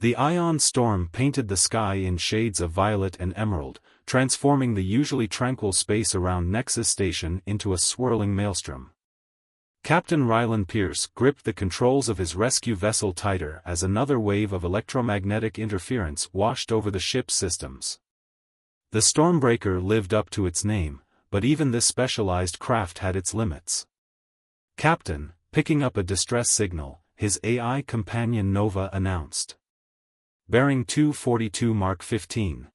The ion storm painted the sky in shades of violet and emerald, transforming the usually tranquil space around Nexus Station into a swirling maelstrom. Captain Ryland Pierce gripped the controls of his rescue vessel tighter as another wave of electromagnetic interference washed over the ship's systems. The Stormbreaker lived up to its name, but even this specialized craft had its limits. "Captain," picking up a distress signal, his AI companion Nova announced. "Bearing 242 Mark 15.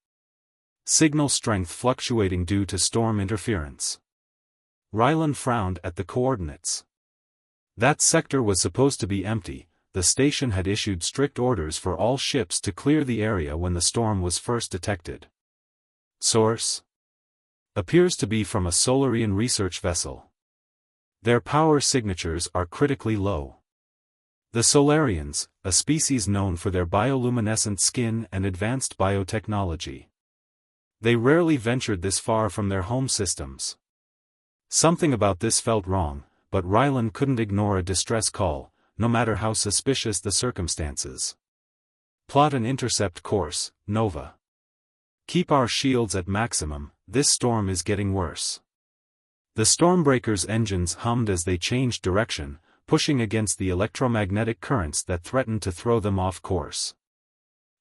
Signal strength fluctuating due to storm interference." Ryland frowned at the coordinates. That sector was supposed to be empty. The station had issued strict orders for all ships to clear the area when the storm was first detected. Source: appears to be from a Solarian research vessel. Their power signatures are critically low. The Solarians, a species known for their bioluminescent skin and advanced biotechnology. They rarely ventured this far from their home systems. Something about this felt wrong, but Ryland couldn't ignore a distress call, no matter how suspicious the circumstances. "Plot an intercept course, Nova. Keep our shields at maximum, this storm is getting worse." The Stormbreaker's engines hummed as they changed direction, pushing against the electromagnetic currents that threatened to throw them off course.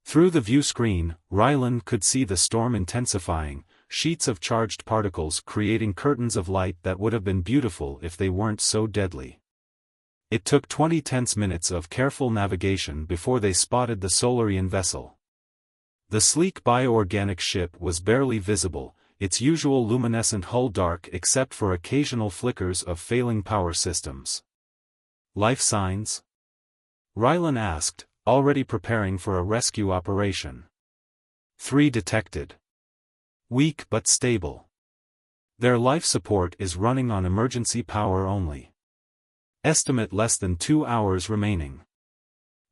Through the view screen, Ryland could see the storm intensifying, sheets of charged particles creating curtains of light that would have been beautiful if they weren't so deadly. It took 20 tense minutes of careful navigation before they spotted the Solarian vessel. The sleek bioorganic ship was barely visible, its usual luminescent hull dark except for occasional flickers of failing power systems. "Life signs?" Ryland asked, already preparing for a rescue operation. 3 detected. Weak but stable. Their life support is running on emergency power only. Estimate less than 2 hours remaining.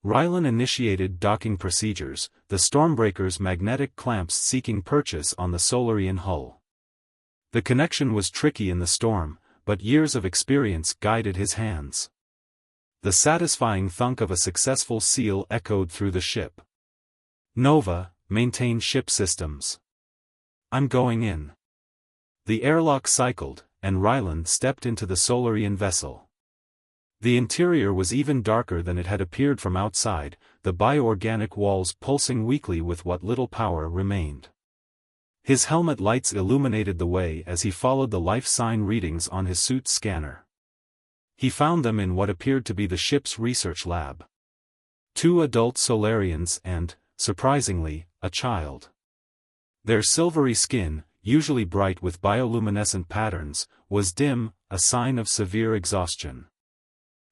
Ryland initiated docking procedures, the Stormbreaker's magnetic clamps seeking purchase on the Solarian hull. The connection was tricky in the storm, but years of experience guided his hands. The satisfying thunk of a successful seal echoed through the ship. "Nova, maintain ship systems. I'm going in." The airlock cycled, and Ryland stepped into the Solarian vessel. The interior was even darker than it had appeared from outside, the bioorganic walls pulsing weakly with what little power remained. His helmet lights illuminated the way as he followed the life sign readings on his suit's scanner. He found them in what appeared to be the ship's research lab. 2 adult Solarians and, surprisingly, a child. Their silvery skin, usually bright with bioluminescent patterns, was dim, a sign of severe exhaustion.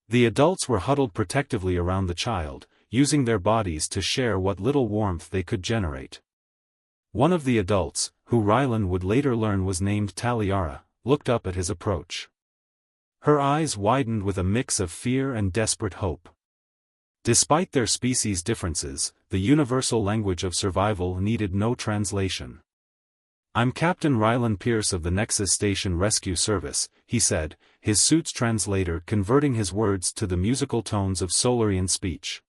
The adults were huddled protectively around the child, using their bodies to share what little warmth they could generate. One of the adults, who Ryland would later learn was named Taliara, looked up at his approach. Her eyes widened with a mix of fear and desperate hope. Despite their species differences, the universal language of survival needed no translation. "I'm Captain Ryland Pierce of the Nexus Station Rescue Service," he said, his suit's translator converting his words to the musical tones of Solarian speech.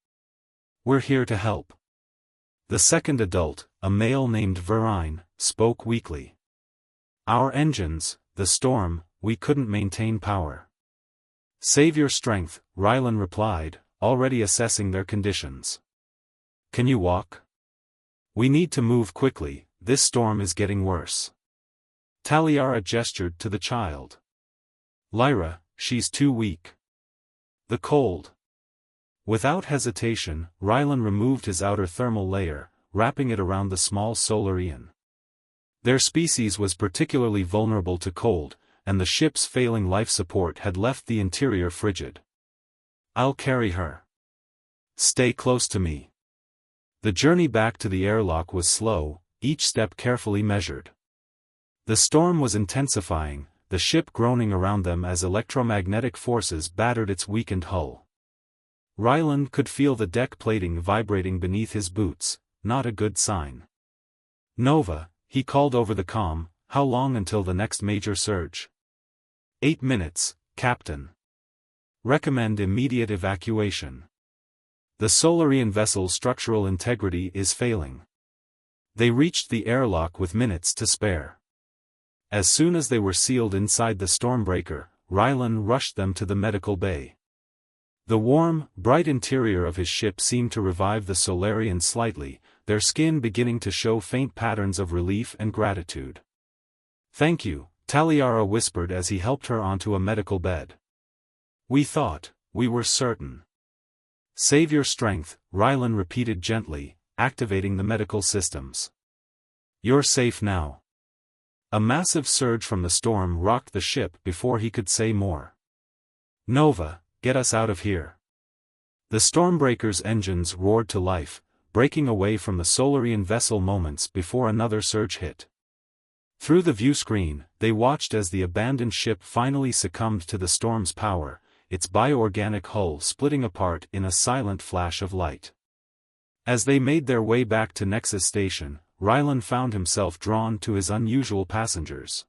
"We're here to help." The second adult, a male named Verine, spoke weakly. "Our engines, the storm, we couldn't maintain power." "Save your strength," Ryland replied, already assessing their conditions. "Can you walk?" "We need to move quickly, this storm is getting worse." Taliara gestured to the child. "Lyra, she's too weak." "The cold." Without hesitation, Ryland removed his outer thermal layer, wrapping it around the small Solarian. Their species was particularly vulnerable to cold, and the ship's failing life support had left the interior frigid. "I'll carry her. Stay close to me." The journey back to the airlock was slow, each step carefully measured. The storm was intensifying, the ship groaning around them as electromagnetic forces battered its weakened hull. Ryland could feel the deck plating vibrating beneath his boots, not a good sign. "Nova," he called over the comm, "how long until the next major surge?" 8 minutes, Captain. Recommend immediate evacuation." The Solarian vessel's structural integrity is failing. They reached the airlock with minutes to spare. As soon as they were sealed inside the Stormbreaker, Rylan rushed them to the medical bay. The warm, bright interior of his ship seemed to revive the Solarians slightly, their skin beginning to show faint patterns of relief and gratitude. "Thank you," Taliara whispered as he helped her onto a medical bed. "We were certain." "Save your strength," Rylan repeated gently, activating the medical systems. "You're safe now." A massive surge from the storm rocked the ship before he could say more. "Nova, get us out of here." The Stormbreaker's engines roared to life, breaking away from the Solarian vessel moments before another surge hit. Through the view screen, they watched as the abandoned ship finally succumbed to the storm's power, its bioorganic hull splitting apart in a silent flash of light. As they made their way back to Nexus Station, Rylan found himself drawn to his unusual passengers.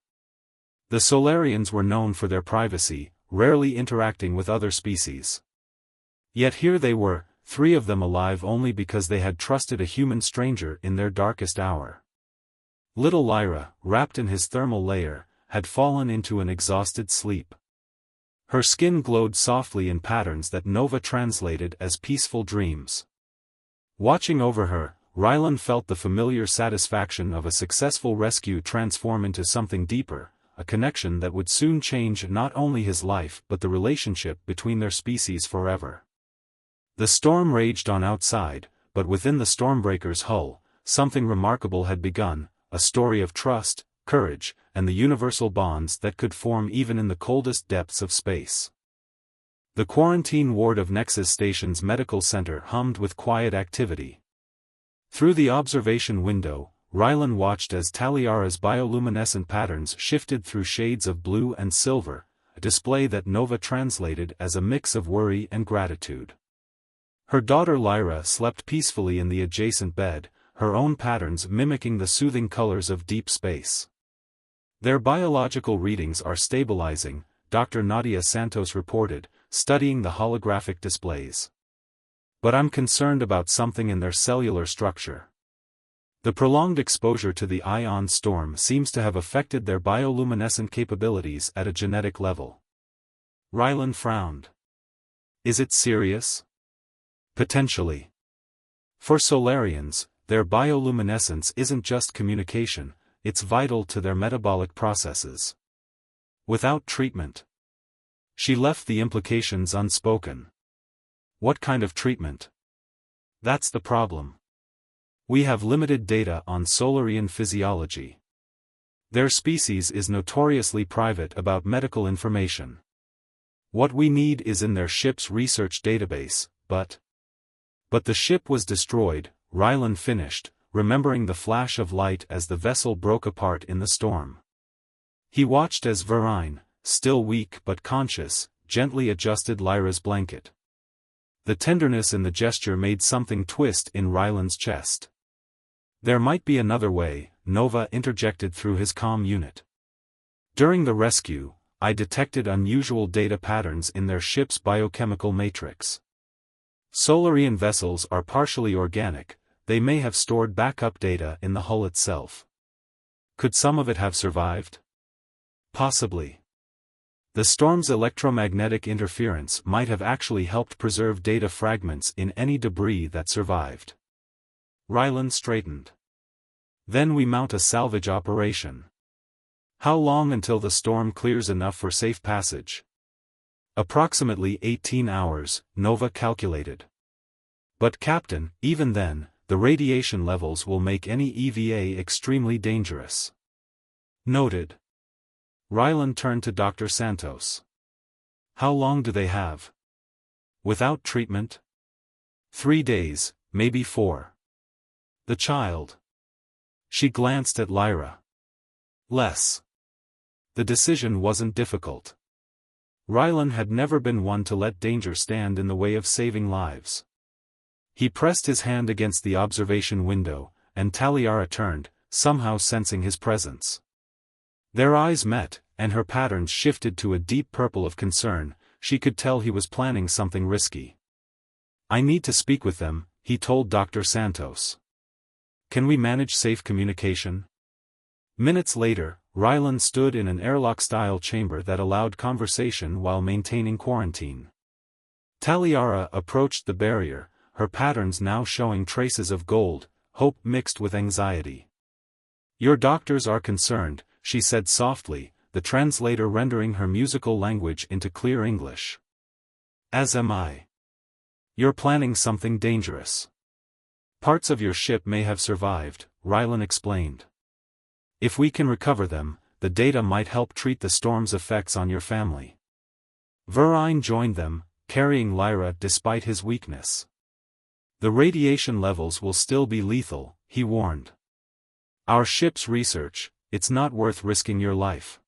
The Solarians were known for their privacy, rarely interacting with other species. Yet here they were, 3 of them alive only because they had trusted a human stranger in their darkest hour. Little Lyra, wrapped in his thermal layer, had fallen into an exhausted sleep. Her skin glowed softly in patterns that Nova translated as peaceful dreams. Watching over her, Rylan felt the familiar satisfaction of a successful rescue transform into something deeper, a connection that would soon change not only his life but the relationship between their species forever. The storm raged on outside, but within the Stormbreaker's hull, something remarkable had begun, a story of trust, courage, and the universal bonds that could form even in the coldest depths of space. The quarantine ward of Nexus Station's medical center hummed with quiet activity. Through the observation window, Rylan watched as Taliara's bioluminescent patterns shifted through shades of blue and silver, a display that Nova translated as a mix of worry and gratitude. Her daughter Lyra slept peacefully in the adjacent bed, her own patterns mimicking the soothing colors of deep space. "Their biological readings are stabilizing," Dr. Nadia Santos reported, studying the holographic displays. "But I'm concerned about something in their cellular structure. The prolonged exposure to the ion storm seems to have affected their bioluminescent capabilities at a genetic level." Rylan frowned. "Is it serious?" "Potentially. For Solarians, their bioluminescence isn't just communication, it's vital to their metabolic processes. Without treatment." She left the implications unspoken. "What kind of treatment?" "That's the problem. We have limited data on Solarian physiology. Their species is notoriously private about medical information. What we need is in their ship's research database, but the ship was destroyed," Rylan finished, remembering the flash of light as the vessel broke apart in the storm. He watched as Verine, still weak but conscious, gently adjusted Lyra's blanket. The tenderness in the gesture made something twist in Rylan's chest. "There might be another way," Nova interjected through his comm unit. "During the rescue, I detected unusual data patterns in their ship's biochemical matrix. Solarian vessels are partially organic, they may have stored backup data in the hull itself. Could some of it have survived? Possibly. The storm's electromagnetic interference might have actually helped preserve data fragments in any debris that survived." Rylan straightened. "Then we mount a salvage operation. How long until the storm clears enough for safe passage?" "Approximately 18 hours, Nova calculated. But Captain, even then, the radiation levels will make any EVA extremely dangerous." "Noted." Rylan turned to Dr. Santos. "How long do they have?" "Without treatment?" 3 days, maybe 4. "The child?" She glanced at Lyra. "Less." The decision wasn't difficult. Rylan had never been one to let danger stand in the way of saving lives. He pressed his hand against the observation window, and Taliara turned, somehow sensing his presence. Their eyes met, and her patterns shifted to a deep purple of concern. She could tell he was planning something risky. I need to speak with them, he told Dr. Santos. Can we manage safe communication? Minutes later, Rylan stood in an airlock-style chamber that allowed conversation while maintaining quarantine. Taliara approached the barrier, her patterns now showing traces of gold, hope mixed with anxiety. Your doctors are concerned, she said softly, the translator rendering her musical language into clear English. As am I. You're planning something dangerous. Parts of your ship may have survived, Rylan explained. If we can recover them, the data might help treat the storm's effects on your family. Verine joined them, carrying Lyra despite his weakness. The radiation levels will still be lethal, he warned. Our ship's research, it's not worth risking your life.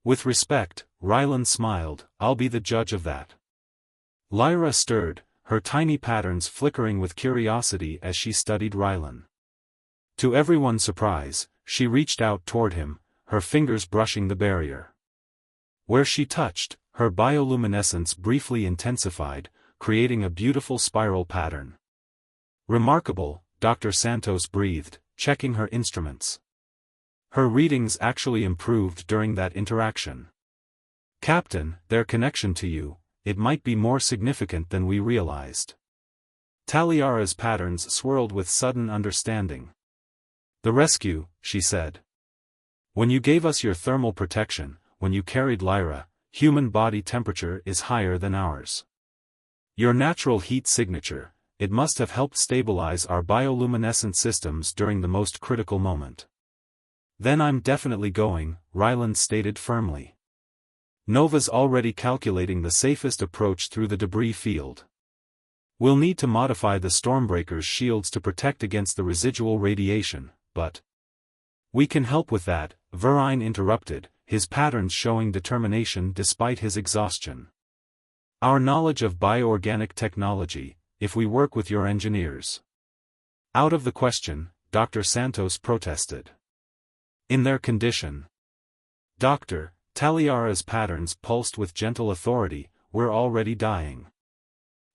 With respect, Rylan smiled, I'll be the judge of that. Lyra stirred, her tiny patterns flickering with curiosity as she studied Rylan. To everyone's surprise, she reached out toward him, her fingers brushing the barrier. Where she touched, her bioluminescence briefly intensified, creating a beautiful spiral pattern. Remarkable, Dr. Santos breathed, checking her instruments. Her readings actually improved during that interaction. Captain, their connection to you, it might be more significant than we realized. Taliara's patterns swirled with sudden understanding. The rescue, she said. When you gave us your thermal protection, when you carried Lyra, human body temperature is higher than ours. Your natural heat signature, it must have helped stabilize our bioluminescent systems during the most critical moment. Then I'm definitely going, Rylan stated firmly. Nova's already calculating the safest approach through the debris field. We'll need to modify the Stormbreaker's shields to protect against the residual radiation, but we can help with that, Verine interrupted, his patterns showing determination despite his exhaustion. Our knowledge of bioorganic technology, if we work with your engineers. Out of the question, Dr. Santos protested. In their condition. Doctor, Taliara's patterns pulsed with gentle authority, we're already dying.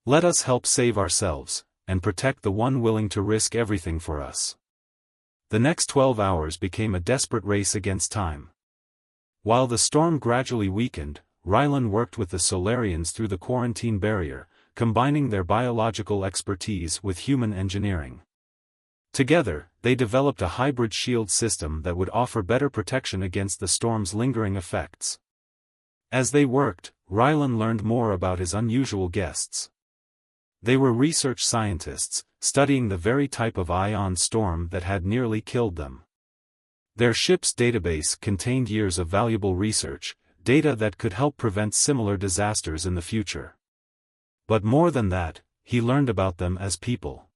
Let us help save ourselves, and protect the one willing to risk everything for us. The next 12 hours became a desperate race against time. While the storm gradually weakened, Rylan worked with the Solarians through the quarantine barrier, combining their biological expertise with human engineering. Together, they developed a hybrid shield system that would offer better protection against the storm's lingering effects. As they worked, Rylan learned more about his unusual guests. They were research scientists, studying the very type of ion storm that had nearly killed them. Their ship's database contained years of valuable research, data that could help prevent similar disasters in the future. But more than that, he learned about them as people.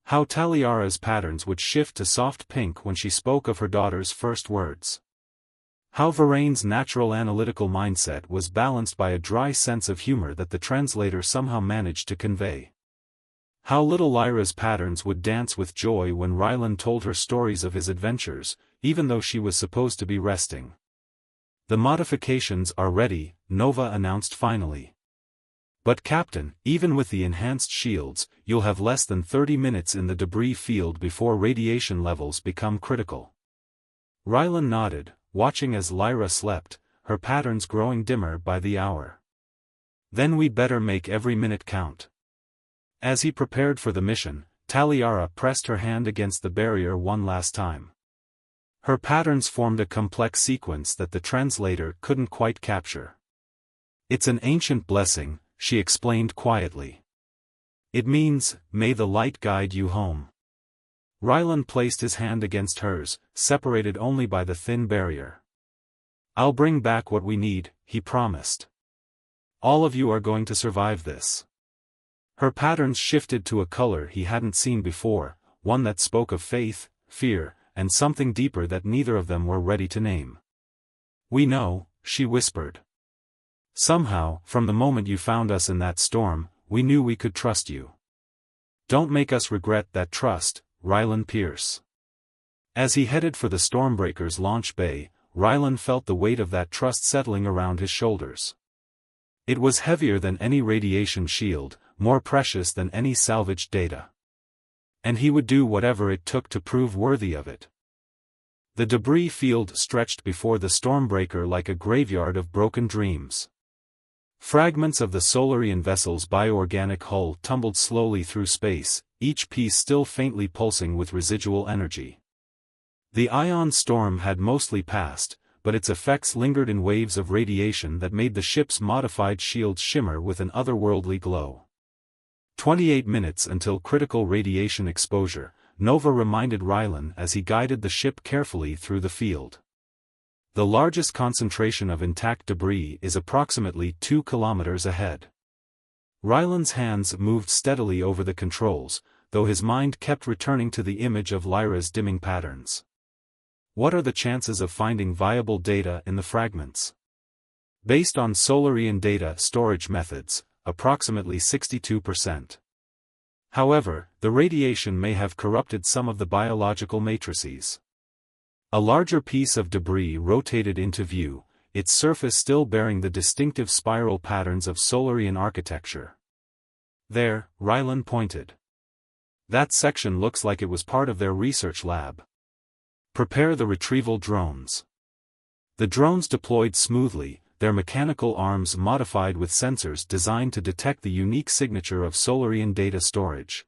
How Taliara's patterns would shift to soft pink when she spoke of her daughter's first words. How Verane's natural analytical mindset was balanced by a dry sense of humor that the translator somehow managed to convey. How little Lyra's patterns would dance with joy when Rylan told her stories of his adventures, even though she was supposed to be resting. The modifications are ready, Nova announced finally. But Captain, even with the enhanced shields, you'll have less than 30 minutes in the debris field before radiation levels become critical. Rylan nodded, watching as Lyra slept, her patterns growing dimmer by the hour. Then we'd better make every minute count. As he prepared for the mission, Taliara pressed her hand against the barrier one last time. Her patterns formed a complex sequence that the translator couldn't quite capture. It's an ancient blessing, she explained quietly. It means, may the light guide you home. Rylan placed his hand against hers, separated only by the thin barrier. I'll bring back what we need, he promised. All of you are going to survive this. Her patterns shifted to a color he hadn't seen before, one that spoke of faith, fear, and something deeper that neither of them were ready to name. We know, she whispered. Somehow, from the moment you found us in that storm, we knew we could trust you. Don't make us regret that trust, Rylan Pierce. As he headed for the Stormbreaker's launch bay, Rylan felt the weight of that trust settling around his shoulders. It was heavier than any radiation shield, more precious than any salvaged data. And he would do whatever it took to prove worthy of it. The debris field stretched before the Stormbreaker like a graveyard of broken dreams. Fragments of the Solarian vessel's bioorganic hull tumbled slowly through space, each piece still faintly pulsing with residual energy. The ion storm had mostly passed, but its effects lingered in waves of radiation that made the ship's modified shields shimmer with an otherworldly glow. 28 minutes until critical radiation exposure, Nova reminded Rylan as he guided the ship carefully through the field. The largest concentration of intact debris is approximately 2 kilometers ahead. Rylan's hands moved steadily over the controls, though his mind kept returning to the image of Lyra's dimming patterns. What are the chances of finding viable data in the fragments? Based on Solarian data storage methods, approximately 62%. However, the radiation may have corrupted some of the biological matrices. A larger piece of debris rotated into view, its surface still bearing the distinctive spiral patterns of Solarian architecture. There, Rylan pointed. That section looks like it was part of their research lab. Prepare the retrieval drones. The drones deployed smoothly, their mechanical arms modified with sensors designed to detect the unique signature of Solarian data storage.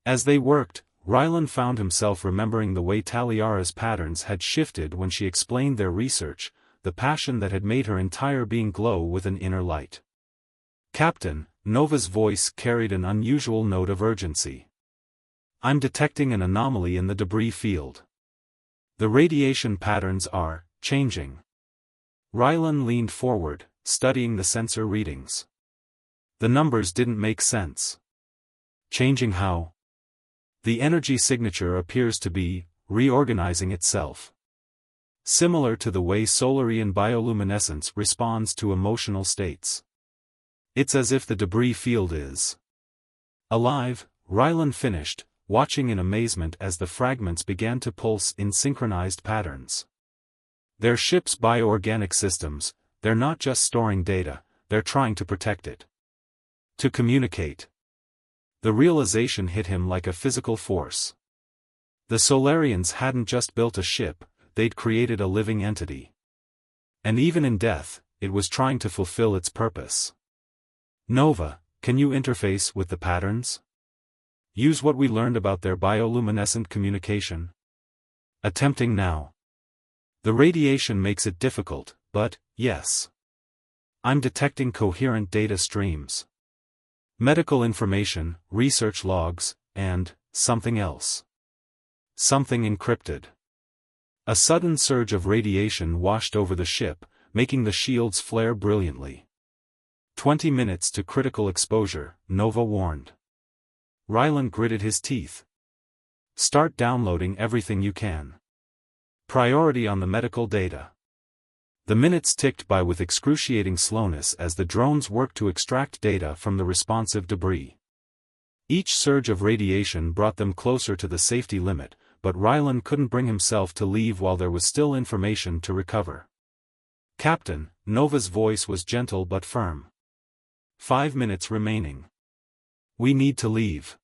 As they worked, Rylan found himself remembering the way Taliara's patterns had shifted when she explained their research, the passion that had made her entire being glow with an inner light. "Captain," Nova's voice carried an unusual note of urgency. "I'm detecting an anomaly in the debris field. The radiation patterns are changing." Rylan leaned forward, studying the sensor readings. The numbers didn't make sense. Changing how? The energy signature appears to be reorganizing itself. Similar to the way Solarian bioluminescence responds to emotional states. It's as if the debris field is alive, Rylan finished, watching in amazement as the fragments began to pulse in synchronized patterns. Their ship's bioorganic systems, they're not just storing data, they're trying to protect it. To communicate. The realization hit him like a physical force. The Solarians hadn't just built a ship, they'd created a living entity. And even in death, it was trying to fulfill its purpose. "Nova, can you interface with the patterns? Use what we learned about their bioluminescent communication?" "Attempting now. The radiation makes it difficult, but, yes. I'm detecting coherent data streams. Medical information, research logs, and something else. Something encrypted." A sudden surge of radiation washed over the ship, making the shields flare brilliantly. 20 minutes to critical exposure, Nova warned. Rylan gritted his teeth. "Start downloading everything you can. Priority on the medical data." The minutes ticked by with excruciating slowness as the drones worked to extract data from the responsive debris. Each surge of radiation brought them closer to the safety limit, but Rylan couldn't bring himself to leave while there was still information to recover. "Captain," Nova's voice was gentle but firm. 5 minutes remaining. We need to leave."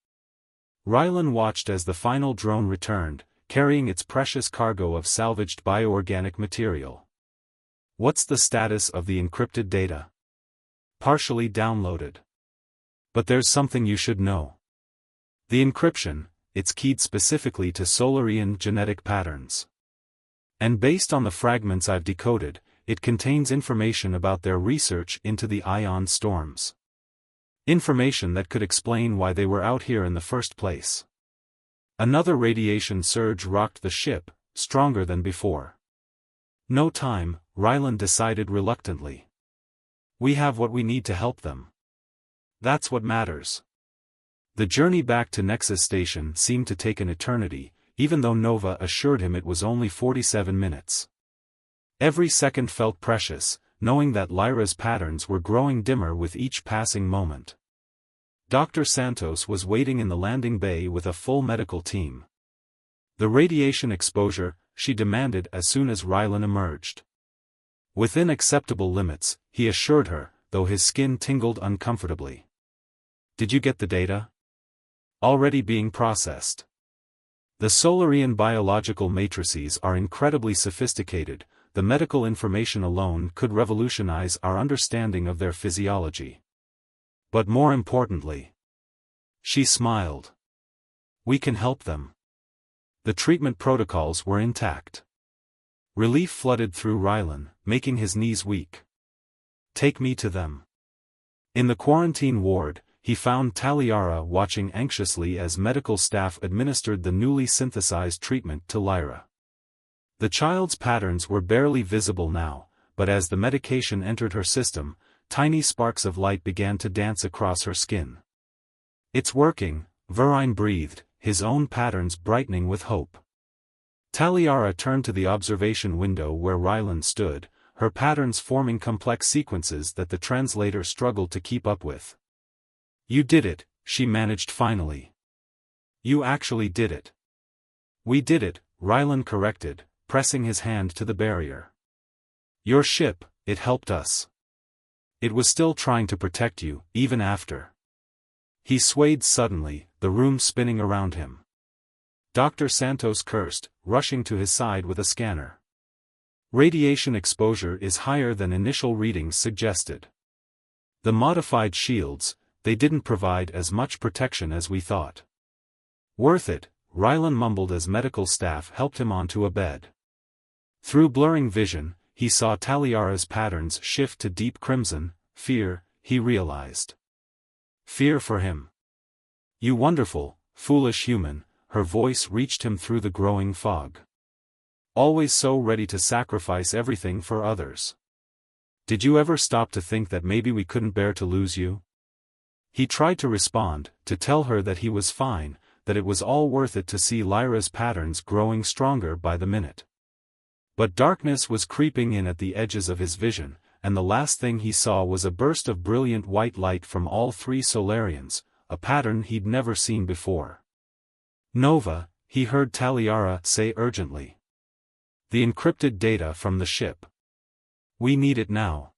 Rylan watched as the final drone returned, carrying its precious cargo of salvaged bioorganic material. "What's the status of the encrypted data?" "Partially downloaded. But there's something you should know. The encryption, it's keyed specifically to Solarian genetic patterns. And based on the fragments I've decoded, it contains information about their research into the ion storms. Information that could explain why they were out here in the first place." Another radiation surge rocked the ship, stronger than before. "No time," Rylan decided reluctantly. "We have what we need to help them. That's what matters." The journey back to Nexus Station seemed to take an eternity, even though Nova assured him it was only 47 minutes. Every second felt precious, knowing that Lyra's patterns were growing dimmer with each passing moment. Dr. Santos was waiting in the landing bay with a full medical team. "The radiation exposure," she demanded as soon as Rylan emerged. "Within acceptable limits," he assured her, though his skin tingled uncomfortably. Did you get the data? Already being processed. The Solarian biological matrices are incredibly sophisticated. The medical information alone could revolutionize our understanding of their physiology. But more importantly, she smiled. We can help them. The treatment protocols were intact. Relief flooded through Rylan, making his knees weak. Take me to them. In the quarantine ward, he found Taliara watching anxiously as medical staff administered the newly synthesized treatment to Lyra. The child's patterns were barely visible now, but as the medication entered her system, tiny sparks of light began to dance across her skin. It's working, Verine breathed, his own patterns brightening with hope. Taliara turned to the observation window where Rylan stood, her patterns forming complex sequences that the translator struggled to keep up with. You did it, she managed finally. You actually did it. We did it, Rylan corrected, pressing his hand to the barrier. Your ship, it helped us. It was still trying to protect you, even after. He swayed suddenly, the room spinning around him. Dr. Santos cursed, rushing to his side with a scanner. Radiation exposure is higher than initial readings suggested. The modified shields, they didn't provide as much protection as we thought. Worth it, Rylan mumbled as medical staff helped him onto a bed. Through blurring vision, he saw Taliara's patterns shift to deep crimson, fear, he realized. Fear for him. You wonderful, foolish human, her voice reached him through the growing fog. Always so ready to sacrifice everything for others. Did you ever stop to think that maybe we couldn't bear to lose you? He tried to respond, to tell her that he was fine, that it was all worth it to see Lyra's patterns growing stronger by the minute. But darkness was creeping in at the edges of his vision, and the last thing he saw was a burst of brilliant white light from all three Solarians, a pattern he'd never seen before. Nova, he heard Taliara say urgently. The encrypted data from the ship. We need it now.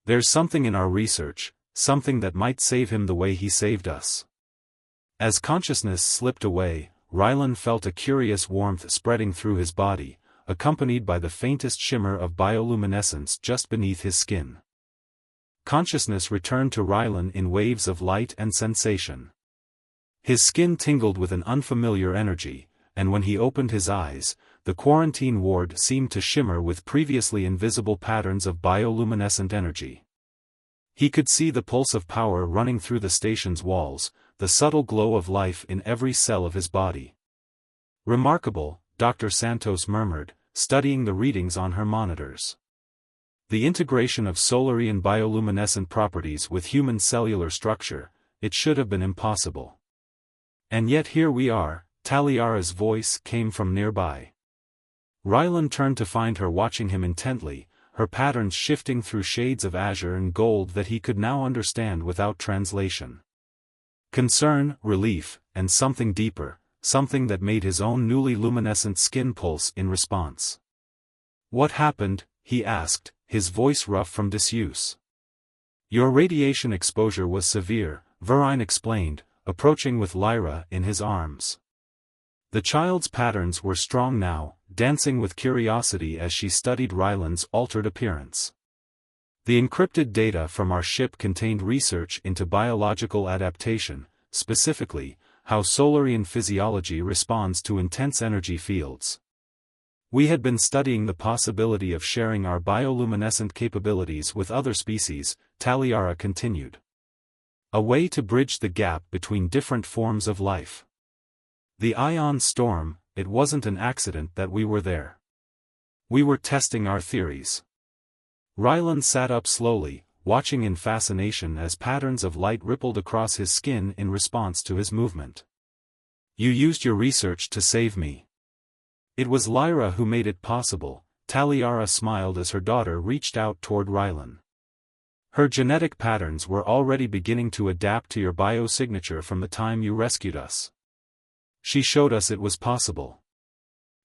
There's something in our research, something that might save him the way he saved us. As consciousness slipped away, Rylan felt a curious warmth spreading through his body, accompanied by the faintest shimmer of bioluminescence just beneath his skin. Consciousness returned to Rylan in waves of light and sensation. His skin tingled with an unfamiliar energy, and when he opened his eyes, the quarantine ward seemed to shimmer with previously invisible patterns of bioluminescent energy. He could see the pulse of power running through the station's walls, the subtle glow of life in every cell of his body. Remarkable, Dr. Santos murmured, studying the readings on her monitors. The integration of Solarian bioluminescent properties with human cellular structure, it should have been impossible. And yet here we are, Taliara's voice came from nearby. Rylan turned to find her watching him intently, her patterns shifting through shades of azure and gold that he could now understand without translation. Concern, relief, and something deeper, something that made his own newly luminescent skin pulse in response. What happened? He asked, his voice rough from disuse. Your radiation exposure was severe, Verine explained, approaching with Lyra in his arms. The child's patterns were strong now, dancing with curiosity as she studied Rylan's altered appearance. The encrypted data from our ship contained research into biological adaptation, specifically, how Solarian physiology responds to intense energy fields. We had been studying the possibility of sharing our bioluminescent capabilities with other species, Taliara continued. A way to bridge the gap between different forms of life. The ion storm, it wasn't an accident that we were there. We were testing our theories. Rylan sat up slowly, watching in fascination as patterns of light rippled across his skin in response to his movement. You used your research to save me. It was Lyra who made it possible, Taliara smiled as her daughter reached out toward Rylan. Her genetic patterns were already beginning to adapt to your biosignature from the time you rescued us. She showed us it was possible.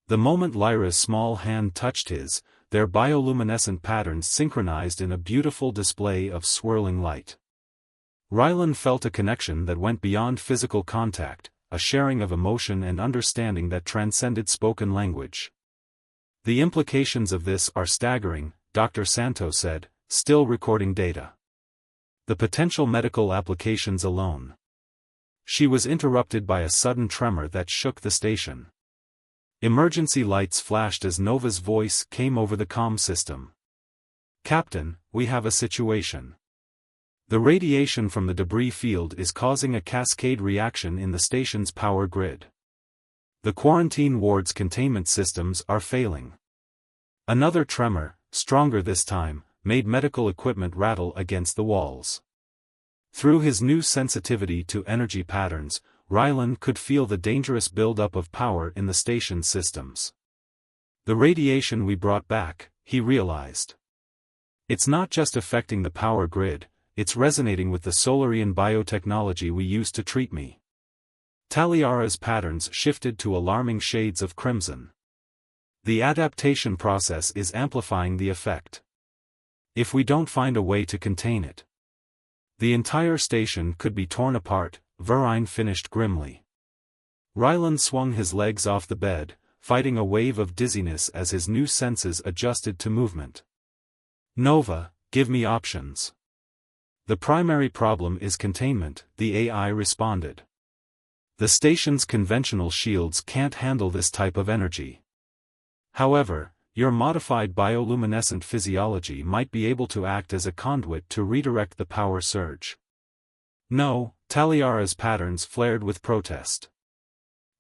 The moment Lyra's small hand touched his, their bioluminescent patterns synchronized in a beautiful display of swirling light. Rylan felt a connection that went beyond physical contact, a sharing of emotion and understanding that transcended spoken language. The implications of this are staggering, Dr. Santos said, still recording data. The potential medical applications alone. She was interrupted by a sudden tremor that shook the station. Emergency lights flashed as Nova's voice came over the comm system. "Captain, we have a situation. The radiation from the debris field is causing a cascade reaction in the station's power grid. The quarantine ward's containment systems are failing." Another tremor, stronger this time, made medical equipment rattle against the walls. Through his new sensitivity to energy patterns, Rylan could feel the dangerous buildup of power in the station's systems. The radiation we brought back, he realized. It's not just affecting the power grid, it's resonating with the Solarian biotechnology we used to treat me. Taliara's patterns shifted to alarming shades of crimson. The adaptation process is amplifying the effect. If we don't find a way to contain it, the entire station could be torn apart, Verine finished grimly. Rylan swung his legs off the bed, fighting a wave of dizziness as his new senses adjusted to movement. "Nova, give me options." "The primary problem is containment," the AI responded. "The station's conventional shields can't handle this type of energy. However, your modified bioluminescent physiology might be able to act as a conduit to redirect the power surge." "No," Taliara's patterns flared with protest.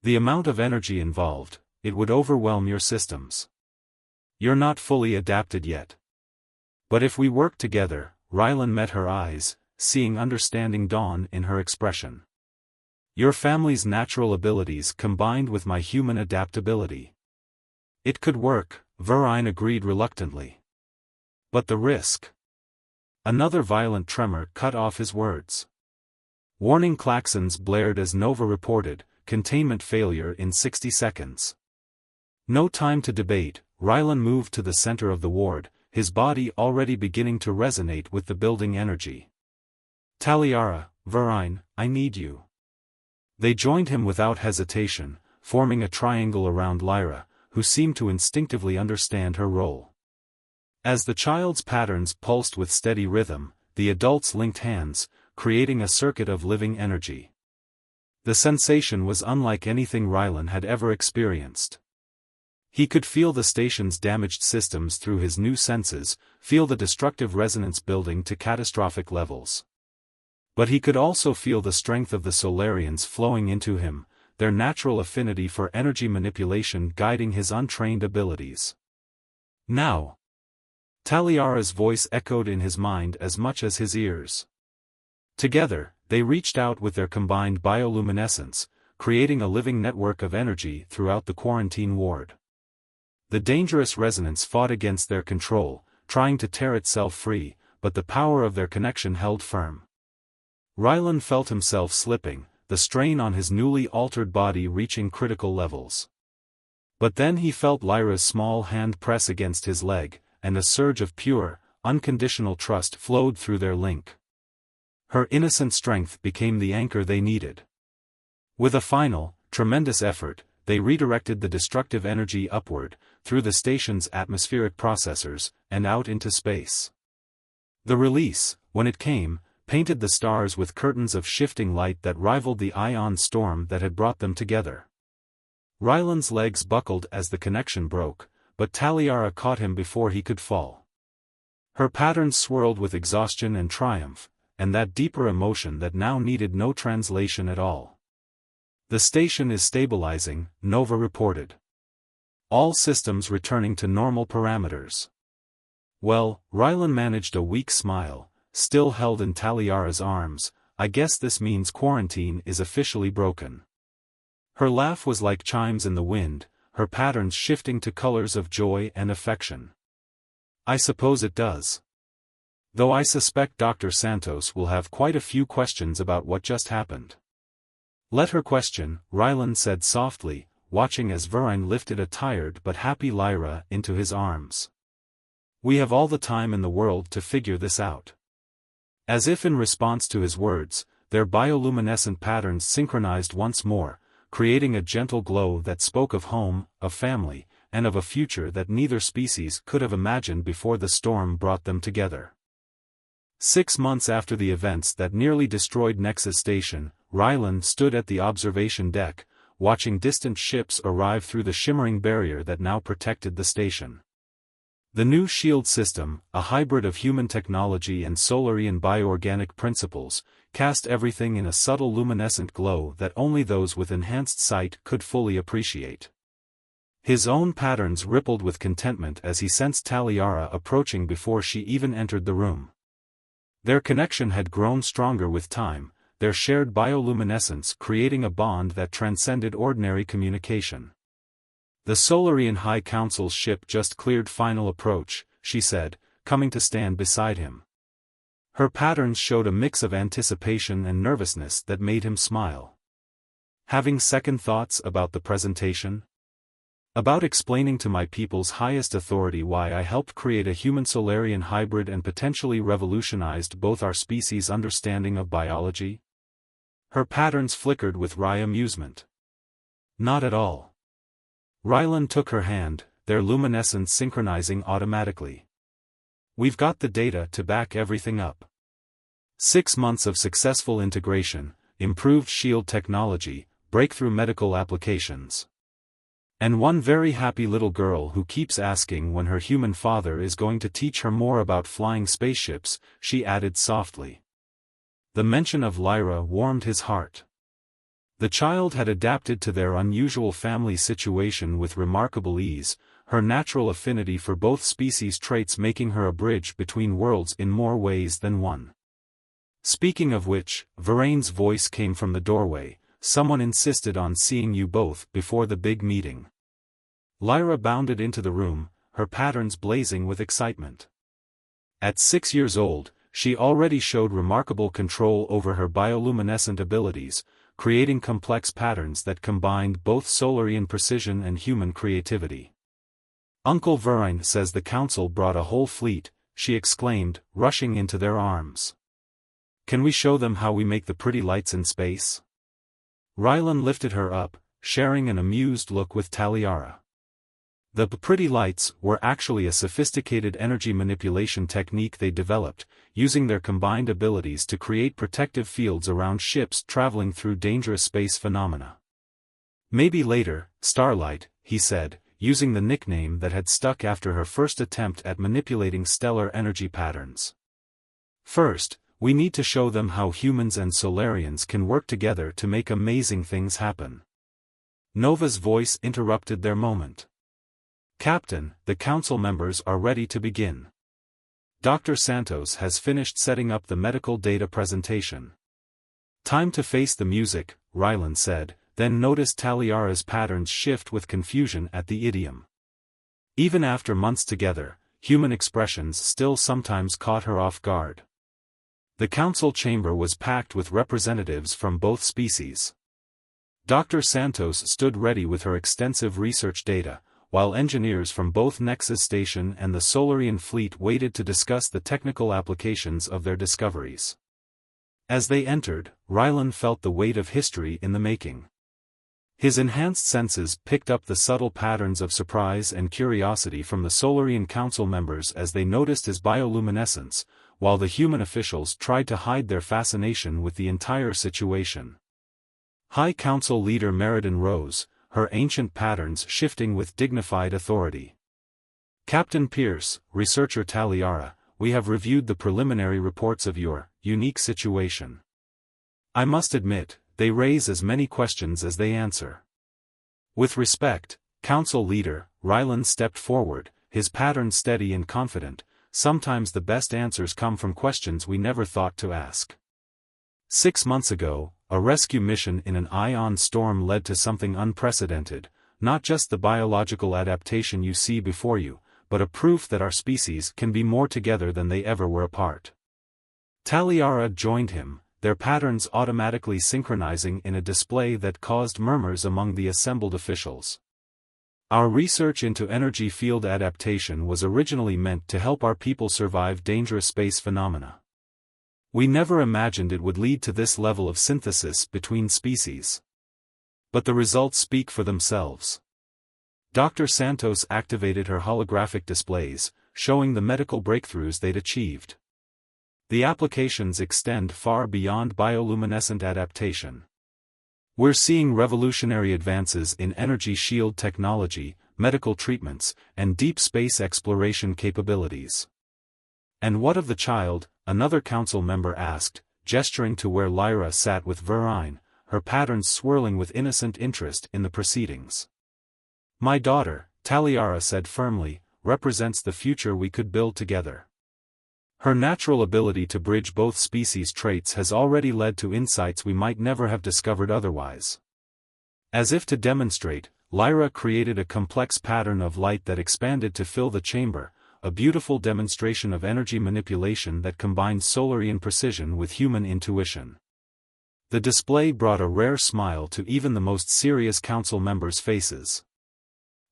"The amount of energy involved, it would overwhelm your systems. You're not fully adapted yet. But if we work together," Rylan met her eyes, seeing understanding dawn in her expression. "Your family's natural abilities combined with my human adaptability. It could work," Verine agreed reluctantly. "But the risk." Another violent tremor cut off his words. Warning klaxons blared as Nova reported, "Containment failure in 60 seconds." No time to debate, Rylan moved to the center of the ward, his body already beginning to resonate with the building energy. "Taliara, Verine, I need you." They joined him without hesitation, forming a triangle around Lyra, who seemed to instinctively understand her role. As the child's patterns pulsed with steady rhythm, the adults linked hands, creating a circuit of living energy. The sensation was unlike anything Rylan had ever experienced. He could feel the station's damaged systems through his new senses, feel the destructive resonance building to catastrophic levels. But he could also feel the strength of the Solarians flowing into him, their natural affinity for energy manipulation guiding his untrained abilities. "Now!" Taliara's voice echoed in his mind as much as his ears. Together, they reached out with their combined bioluminescence, creating a living network of energy throughout the quarantine ward. The dangerous resonance fought against their control, trying to tear itself free, but the power of their connection held firm. Rylan felt himself slipping, the strain on his newly altered body reaching critical levels. But then he felt Lyra's small hand press against his leg, and a surge of pure, unconditional trust flowed through their link. Her innocent strength became the anchor they needed. With a final, tremendous effort, they redirected the destructive energy upward, through the station's atmospheric processors, and out into space. The release, when it came, painted the stars with curtains of shifting light that rivaled the ion storm that had brought them together. Rylan's legs buckled as the connection broke, but Taliara caught him before he could fall. Her patterns swirled with exhaustion and triumph, and that deeper emotion that now needed no translation at all. "The station is stabilizing," Nova reported. "All systems returning to normal parameters." "Well," Rylan managed a weak smile, still held in Taliara's arms, "I guess this means quarantine is officially broken." Her laugh was like chimes in the wind, her patterns shifting to colors of joy and affection. "I suppose it does. Though I suspect Dr. Santos will have quite a few questions about what just happened." "Let her question," Rylan said softly, watching as Verine lifted a tired but happy Lyra into his arms. "We have all the time in the world to figure this out." As if in response to his words, their bioluminescent patterns synchronized once more, creating a gentle glow that spoke of home, of family, and of a future that neither species could have imagined before the storm brought them together. 6 months after the events that nearly destroyed Nexus Station, Rylan stood at the observation deck, watching distant ships arrive through the shimmering barrier that now protected the station. The new shield system, a hybrid of human technology and Solarian bioorganic principles, cast everything in a subtle luminescent glow that only those with enhanced sight could fully appreciate. His own patterns rippled with contentment as he sensed Taliara approaching before she even entered the room. Their connection had grown stronger with time, their shared bioluminescence creating a bond that transcended ordinary communication. "The Solarian High Council's ship just cleared final approach," she said, coming to stand beside him. Her patterns showed a mix of anticipation and nervousness that made him smile. "Having second thoughts about the presentation? About explaining to my people's highest authority why I helped create a human-Solarian hybrid and potentially revolutionized both our species' understanding of biology?" Her patterns flickered with wry amusement. "Not at all." Rylan took her hand, their luminescence synchronizing automatically. "We've got the data to back everything up. 6 months of successful integration, improved shield technology, breakthrough medical applications. And one very happy little girl who keeps asking when her human father is going to teach her more about flying spaceships," she added softly. The mention of Lyra warmed his heart. The child had adapted to their unusual family situation with remarkable ease, her natural affinity for both species traits making her a bridge between worlds in more ways than one. "Speaking of which," Varane's voice came from the doorway, "someone insisted on seeing you both before the big meeting." Lyra bounded into the room, her patterns blazing with excitement. At 6 years old, she already showed remarkable control over her bioluminescent abilities, creating complex patterns that combined both Solarian precision and human creativity. "Uncle Varane says the council brought a whole fleet," she exclaimed, rushing into their arms. "Can we show them how we make the pretty lights in space?" Rylan lifted her up, sharing an amused look with Taliara. The pretty lights were actually a sophisticated energy manipulation technique they developed, using their combined abilities to create protective fields around ships traveling through dangerous space phenomena. "Maybe later, Starlight," he said, using the nickname that had stuck after her first attempt at manipulating stellar energy patterns. "First, we need to show them how humans and Solarians can work together to make amazing things happen." Nova's voice interrupted their moment. "Captain, the council members are ready to begin. Dr. Santos has finished setting up the medical data presentation." "Time to face the music," Rylan said, then noticed Taliara's patterns shift with confusion at the idiom. Even after months together, human expressions still sometimes caught her off guard. The council chamber was packed with representatives from both species. Dr. Santos stood ready with her extensive research data, while engineers from both Nexus Station and the Solarian fleet waited to discuss the technical applications of their discoveries. As they entered, Rylan felt the weight of history in the making. His enhanced senses picked up the subtle patterns of surprise and curiosity from the Solarian Council members as they noticed his bioluminescence, while the human officials tried to hide their fascination with the entire situation. High Council leader Meriden rose, her ancient patterns shifting with dignified authority. "Captain Pierce, researcher Taliara, we have reviewed the preliminary reports of your unique situation. I must admit, they raise as many questions as they answer." With respect, Council leader, Rylan stepped forward, his patterns steady and confident. "Sometimes the best answers come from questions we never thought to ask. 6 months ago, a rescue mission in an ion storm led to something unprecedented, not just the biological adaptation you see before you, but a proof that our species can be more together than they ever were apart." Taliara joined him, their patterns automatically synchronizing in a display that caused murmurs among the assembled officials. "Our research into energy field adaptation was originally meant to help our people survive dangerous space phenomena. We never imagined it would lead to this level of synthesis between species. But the results speak for themselves. Dr. Santos activated her holographic displays, showing the medical breakthroughs they'd achieved. The applications extend far beyond bioluminescent adaptation. We're seeing revolutionary advances in energy shield technology, medical treatments, and deep space exploration capabilities. And what of the child? Another council member asked, gesturing to where Lyra sat with Verine, her patterns swirling with innocent interest in the proceedings. My daughter, Taliara said firmly, represents the future we could build together. Her natural ability to bridge both species traits has already led to insights we might never have discovered otherwise. As if to demonstrate, Lyra created a complex pattern of light that expanded to fill the chamber, a beautiful demonstration of energy manipulation that combined Solarian precision with human intuition. The display brought a rare smile to even the most serious council members' faces.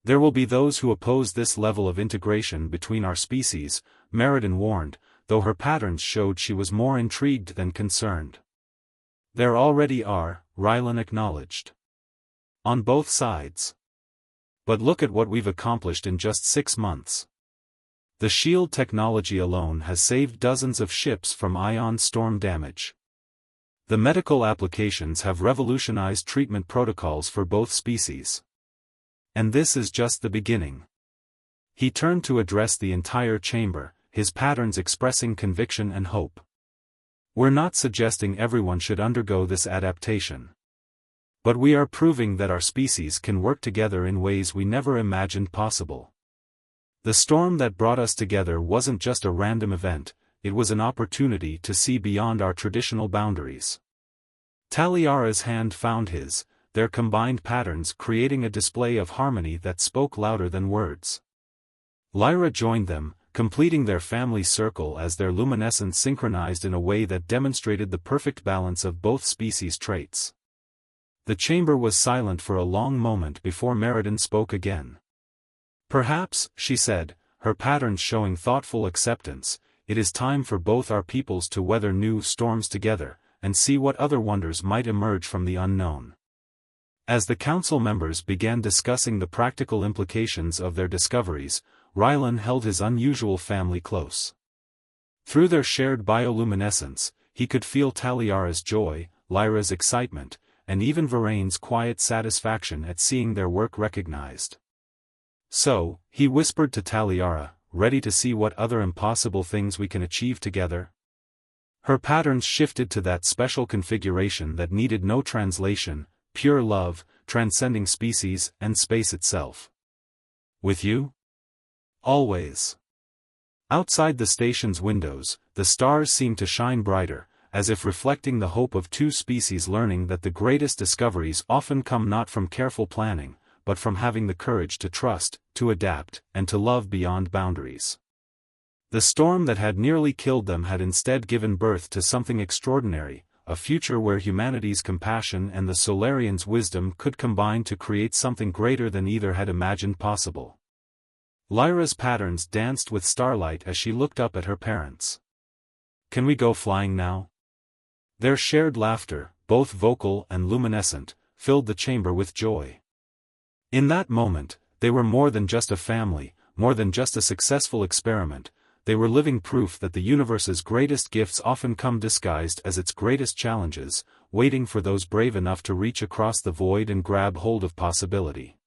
There will be those who oppose this level of integration between our species, Meriden warned, though her patterns showed she was more intrigued than concerned. There already are, Rylan acknowledged. On both sides. But look at what we've accomplished in just 6 months. The shield technology alone has saved dozens of ships from ion storm damage. The medical applications have revolutionized treatment protocols for both species. And this is just the beginning. He turned to address the entire chamber, his patterns expressing conviction and hope. We're not suggesting everyone should undergo this adaptation. But we are proving that our species can work together in ways we never imagined possible. The storm that brought us together wasn't just a random event, it was an opportunity to see beyond our traditional boundaries. Taliara's hand found his, their combined patterns creating a display of harmony that spoke louder than words. Lyra joined them, completing their family circle as their luminescence synchronized in a way that demonstrated the perfect balance of both species' traits. The chamber was silent for a long moment before Meriden spoke again. Perhaps, she said, her patterns showing thoughtful acceptance, it is time for both our peoples to weather new storms together, and see what other wonders might emerge from the unknown. As the council members began discussing the practical implications of their discoveries, Rylan held his unusual family close. Through their shared bioluminescence, he could feel Taliara's joy, Lyra's excitement, and even Varane's quiet satisfaction at seeing their work recognized. So, he whispered to Taliara, ready to see what other impossible things we can achieve together? Her patterns shifted to that special configuration that needed no translation, pure love, transcending species and space itself. With you? Always. Outside the station's windows, the stars seemed to shine brighter, as if reflecting the hope of two species learning that the greatest discoveries often come not from careful planning, but from having the courage to trust, to adapt, and to love beyond boundaries. The storm that had nearly killed them had instead given birth to something extraordinary, a future where humanity's compassion and the Solarians' wisdom could combine to create something greater than either had imagined possible. Lyra's patterns danced with starlight as she looked up at her parents. Can we go flying now? Their shared laughter, both vocal and luminescent, filled the chamber with joy. In that moment, they were more than just a family, more than just a successful experiment, they were living proof that the universe's greatest gifts often come disguised as its greatest challenges, waiting for those brave enough to reach across the void and grab hold of possibility.